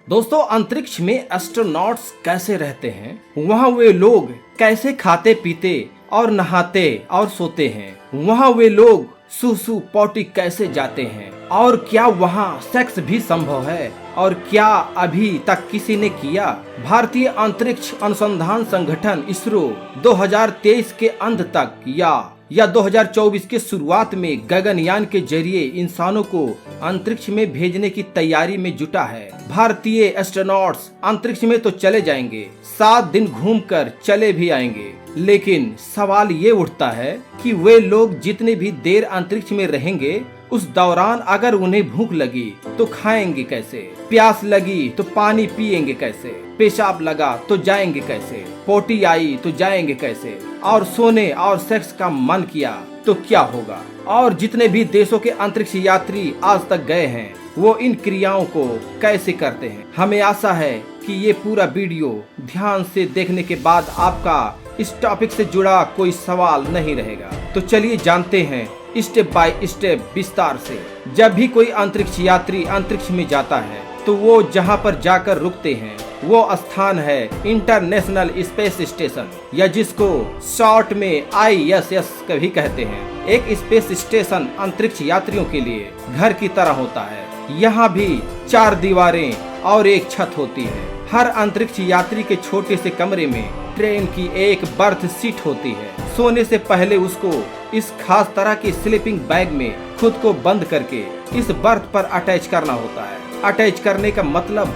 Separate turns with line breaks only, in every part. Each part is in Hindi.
दोस्तों, अंतरिक्ष में एस्ट्रोनॉट्स कैसे रहते हैं, वहाँ वे लोग कैसे खाते पीते और नहाते और सोते हैं, वहाँ वे लोग सुसु पॉटी कैसे जाते हैं, और क्या वहाँ सेक्स भी संभव है, और क्या अभी तक किसी ने किया। भारतीय अंतरिक्ष अनुसंधान संगठन इसरो 2023 के अंत तक या 2024 के शुरुआत में गगनयान के जरिए इंसानों को अंतरिक्ष में भेजने की तैयारी में जुटा है। भारतीय एस्ट्रोनॉट्स अंतरिक्ष में तो चले जाएंगे, 7 दिन घूमकर चले भी आएंगे, लेकिन सवाल ये उठता है कि वे लोग जितने भी देर अंतरिक्ष में रहेंगे, उस दौरान अगर उन्हें भूख लगी तो खाएंगे कैसे, प्यास लगी तो पानी पिएंगे कैसे, पेशाब लगा तो जाएंगे कैसे, पोटी आई तो जाएंगे कैसे, और सोने और सेक्स का मन किया तो क्या होगा। और जितने भी देशों के अंतरिक्ष यात्री आज तक गए हैं, वो इन क्रियाओं को कैसे करते हैं। हमें आशा है कि ये पूरा वीडियो ध्यान से देखने के बाद आपका इस टॉपिक से जुड़ा कोई सवाल नहीं रहेगा। तो चलिए जानते हैं स्टेप बाय स्टेप विस्तार से। जब भी कोई अंतरिक्ष यात्री अंतरिक्ष में जाता है तो वो जहाँ पर जाकर रुकते हैं वो स्थान है इंटरनेशनल स्पेस स्टेशन, या जिसको शॉर्ट में ISS कभी कहते हैं। एक स्पेस स्टेशन अंतरिक्ष यात्रियों के लिए घर की तरह होता है। यहाँ भी 4 दीवारें और एक छत होती है। हर अंतरिक्ष यात्री के छोटे से कमरे में ट्रेन की एक बर्थ सीट होती है। सोने से पहले उसको इस खास तरह के स्लीपिंग बैग में खुद को बंद करके इस बर्थ पर अटैच करना होता है। अटैच करने का मतलब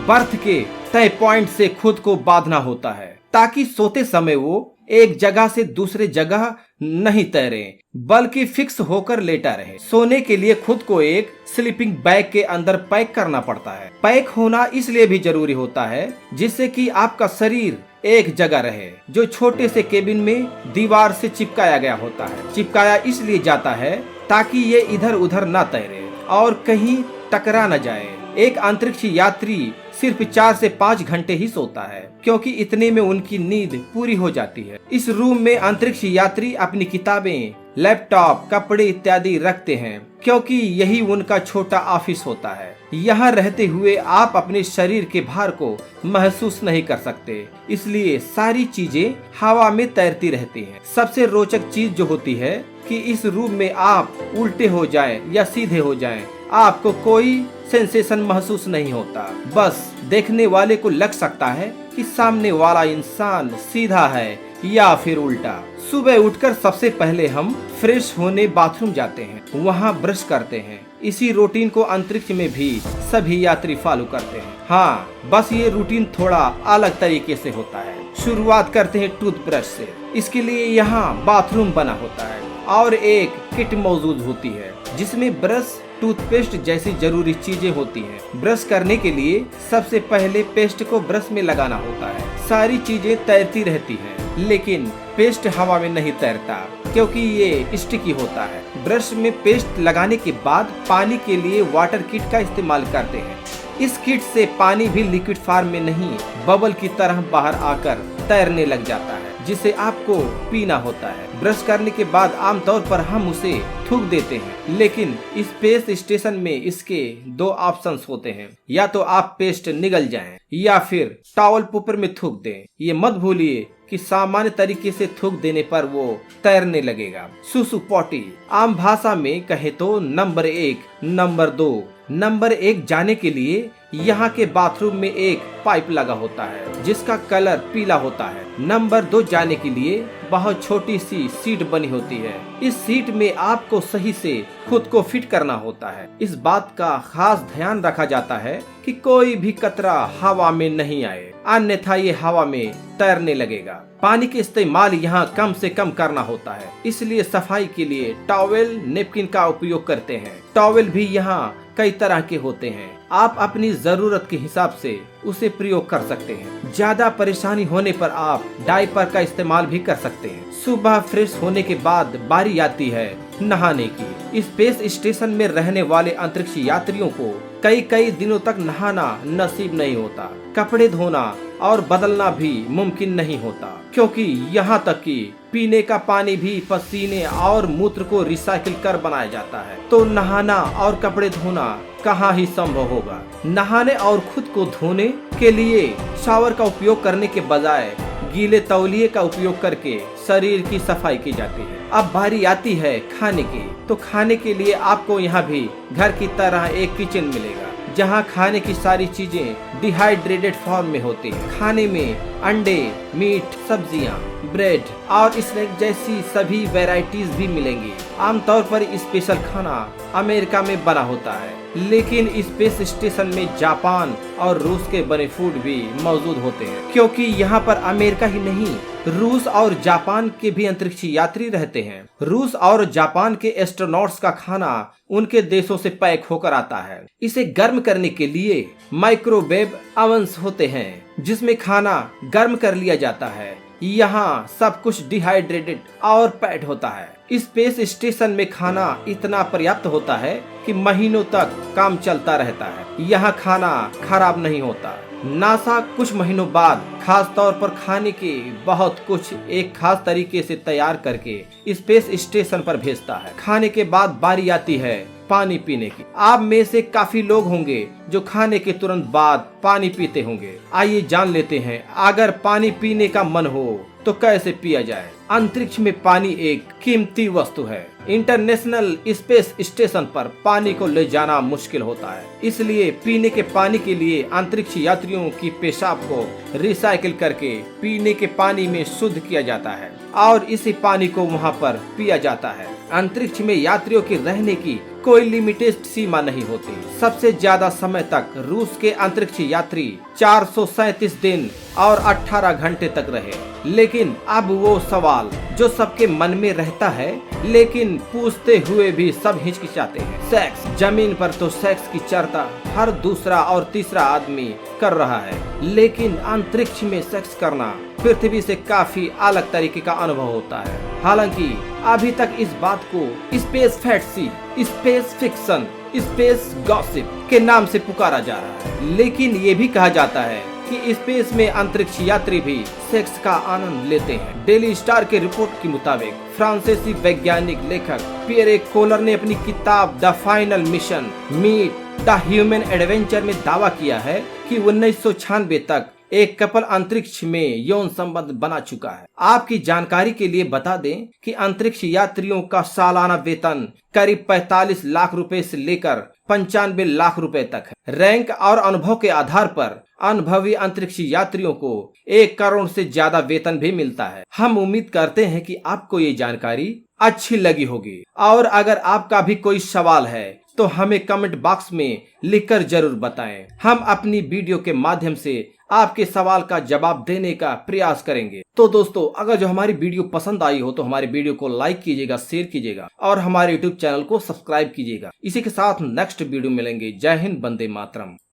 बर्थ के तय पॉइंट से खुद को बांधना होता है, ताकि सोते समय वो एक जगह से दूसरे जगह नहीं तैरे, बल्कि फिक्स होकर लेटा रहे। सोने के लिए खुद को एक स्लीपिंग बैग के अंदर पैक करना पड़ता है। पैक होना इसलिए भी जरूरी होता है जिससे कि आपका शरीर एक जगह रहे, जो छोटे से केबिन में दीवार से चिपकाया गया होता है। चिपकाया इसलिए जाता है ताकि ये इधर उधर न तैरे और कहीं टकरा न जाए। एक अंतरिक्ष यात्री सिर्फ 4 से 5 घंटे ही सोता है, क्योंकि इतने में उनकी नींद पूरी हो जाती है। इस रूम में अंतरिक्ष यात्री अपनी किताबें, लैपटॉप, कपड़े इत्यादि रखते हैं, क्योंकि यही उनका छोटा ऑफिस होता है। यहाँ रहते हुए आप अपने शरीर के भार को महसूस नहीं कर सकते, इसलिए सारी चीजें हवा में तैरती रहती हैं। सबसे रोचक चीज जो होती है कि इस रूम में आप उल्टे हो जाएं या सीधे हो जाएं, आपको कोई सेंसेशन महसूस नहीं होता। बस देखने वाले को लग सकता है कि सामने वाला इंसान सीधा है या फिर उल्टा। सुबह उठकर सबसे पहले हम फ्रेश होने बाथरूम जाते हैं, वहाँ ब्रश करते हैं। इसी रूटीन को अंतरिक्ष में भी सभी यात्री फॉलो करते हैं। हाँ, बस ये रूटीन थोड़ा अलग तरीके से होता है। शुरुआत करते हैं टूथब्रश से। इसके लिए यहाँ बाथरूम बना होता है और एक किट मौजूद होती है जिसमें ब्रश, टूथपेस्ट जैसी जरूरी चीजें होती हैं। ब्रश करने के लिए सबसे पहले पेस्ट को ब्रश में लगाना होता है। सारी चीजें तैरती रहती हैं, लेकिन पेस्ट हवा में नहीं तैरता, क्योंकि ये स्टिकी होता है। ब्रश में पेस्ट लगाने के बाद पानी के लिए वाटर किट का इस्तेमाल करते हैं। इस किट से पानी भी लिक्विड फॉर्म में नहीं, बबल की तरह बाहर आकर तैरने लग जाता है, जिसे आपको पीना होता है। ब्रश करने के बाद आमतौर पर हम उसे थूक देते हैं, लेकिन स्पेस स्टेशन में इसके 2 ऑप्शंस होते हैं। या तो आप पेस्ट निगल जाएं, या फिर टॉवल पेपर में थूक दें। ये मत भूलिए कि सामान्य तरीके से थूक देने पर वो तैरने लगेगा। सुसु पॉटी आम भाषा में कहे तो नंबर 1, नंबर 2। नंबर 1 जाने के लिए यहाँ के बाथरूम में एक पाइप लगा होता है जिसका कलर पीला होता है। नंबर 2 जाने के लिए बहुत छोटी सी सीट बनी होती है। इस सीट में आपको सही से खुद को फिट करना होता है। इस बात का खास ध्यान रखा जाता है कि कोई भी कतरा हवा में नहीं आए, अन्यथा ये हवा में तैरने लगेगा। पानी के इस्तेमाल यहाँ कम से कम करना होता है, इसलिए सफाई के लिए टॉवेल, नेपकिन का उपयोग करते हैं। टॉवेल भी यहाँ कई तरह के होते हैं, आप अपनी जरूरत के हिसाब से उसे प्रयोग कर सकते हैं। ज्यादा परेशानी होने पर आप डायपर का इस्तेमाल भी कर सकते हैं। सुबह फ्रेश होने के बाद बारी आती है नहाने की। स्पेस स्टेशन में रहने वाले अंतरिक्ष यात्रियों को कई कई दिनों तक नहाना नसीब नहीं होता। कपड़े धोना और बदलना भी मुमकिन नहीं होता, क्योंकि यहाँ तक कि पीने का पानी भी पसीने और मूत्र को रिसाइकिल कर बनाया जाता है। तो नहाना और कपड़े धोना कहाँ ही संभव होगा। नहाने और खुद को धोने के लिए शावर का उपयोग करने के बजाय गीले तौलिए का उपयोग करके शरीर की सफाई की जाती है। अब बारी आती है खाने की। तो खाने के लिए आपको यहाँ भी घर की तरह एक किचन मिलेगा, जहाँ खाने की सारी चीजें डिहाइड्रेटेड फॉर्म में होती है। खाने में अंडे, मीट, सब्जियां, ब्रेड और स्नैक जैसी सभी वैरायटीज भी मिलेंगी। आमतौर पर स्पेशल खाना अमेरिका में बना होता है, लेकिन स्पेस स्टेशन में जापान और रूस के बने फूड भी मौजूद होते हैं, क्योंकि यहाँ पर अमेरिका ही नहीं, रूस और जापान के भी अंतरिक्ष यात्री रहते हैं। रूस और जापान के एस्ट्रोनॉट्स का खाना उनके देशों से पैक होकर आता है। इसे गर्म करने के लिए माइक्रोवेव ओवन्स होते हैं, जिसमें खाना गर्म कर लिया जाता है। यहाँ सब कुछ डिहाइड्रेटेड और पैक्ड होता है। स्पेस स्टेशन में खाना इतना पर्याप्त होता है कि महीनों तक काम चलता रहता है। यहाँ खाना खराब नहीं होता। नासा कुछ महीनों बाद खास तौर पर खाने के बहुत कुछ एक खास तरीके से तैयार करके स्पेस स्टेशन पर भेजता है। खाने के बाद बारी आती है पानी पीने की। आप में से काफी लोग होंगे जो खाने के तुरंत बाद पानी पीते होंगे। आइए जान लेते हैं, अगर पानी पीने का मन हो तो कैसे पिया जाए। अंतरिक्ष में पानी एक कीमती वस्तु है। इंटरनेशनल स्पेस स्टेशन पर पानी को ले जाना मुश्किल होता है, इसलिए पीने के पानी के लिए अंतरिक्ष यात्रियों की पेशाब को रिसाइकिल करके पीने के पानी में शुद्ध किया जाता है और इसी पानी को वहां पर पिया जाता है। अंतरिक्ष में यात्रियों के रहने की कोई लिमिटेड सीमा नहीं होती। सबसे ज्यादा समय तक रूस के अंतरिक्ष यात्री 437 दिन और 18 घंटे तक रहे। लेकिन अब वो सवाल जो सबके मन में रहता है, लेकिन पूछते हुए भी सब हिचकिचाते हैं। सेक्स। जमीन पर तो सेक्स की चर्चा हर दूसरा और तीसरा आदमी कर रहा है, लेकिन अंतरिक्ष में सेक्स करना पृथ्वी से काफी अलग तरीके का अनुभव होता है। हालांकि अभी तक इस बात को space fantasy, space fiction, space gossip के नाम से पुकारा जा रहा है, लेकिन ये भी कहा जाता है कि स्पेस में अंतरिक्ष यात्री भी सेक्स का आनंद लेते हैं। डेली स्टार के रिपोर्ट के मुताबिक फ्रांसीसी वैज्ञानिक लेखक पियरे कोलर ने अपनी किताब the final mission meet the human adventure में दावा किया है कि 1996 तक एक कपल अंतरिक्ष में यौन संबंध बना चुका है। आपकी जानकारी के लिए बता दें कि अंतरिक्ष यात्रियों का सालाना वेतन करीब 45 लाख रुपए से लेकर 95 लाख रुपए तक है। रैंक और अनुभव के आधार पर अनुभवी अंतरिक्ष यात्रियों को 1 करोड़ से ज्यादा वेतन भी मिलता है। हम उम्मीद करते हैं कि आपको ये जानकारी अच्छी लगी होगी, और अगर आपका भी कोई सवाल है तो हमें कमेंट बॉक्स में लिखकर जरूर बताएं। हम अपनी वीडियो के माध्यम से आपके सवाल का जवाब देने का प्रयास करेंगे। तो दोस्तों, अगर जो हमारी वीडियो पसंद आई हो तो हमारी वीडियो को लाइक कीजिएगा, शेयर कीजिएगा और हमारे यूट्यूब चैनल को सब्सक्राइब कीजिएगा। इसी के साथ नेक्स्ट वीडियो मिलेंगे। जय हिंद, वंदे मातरम।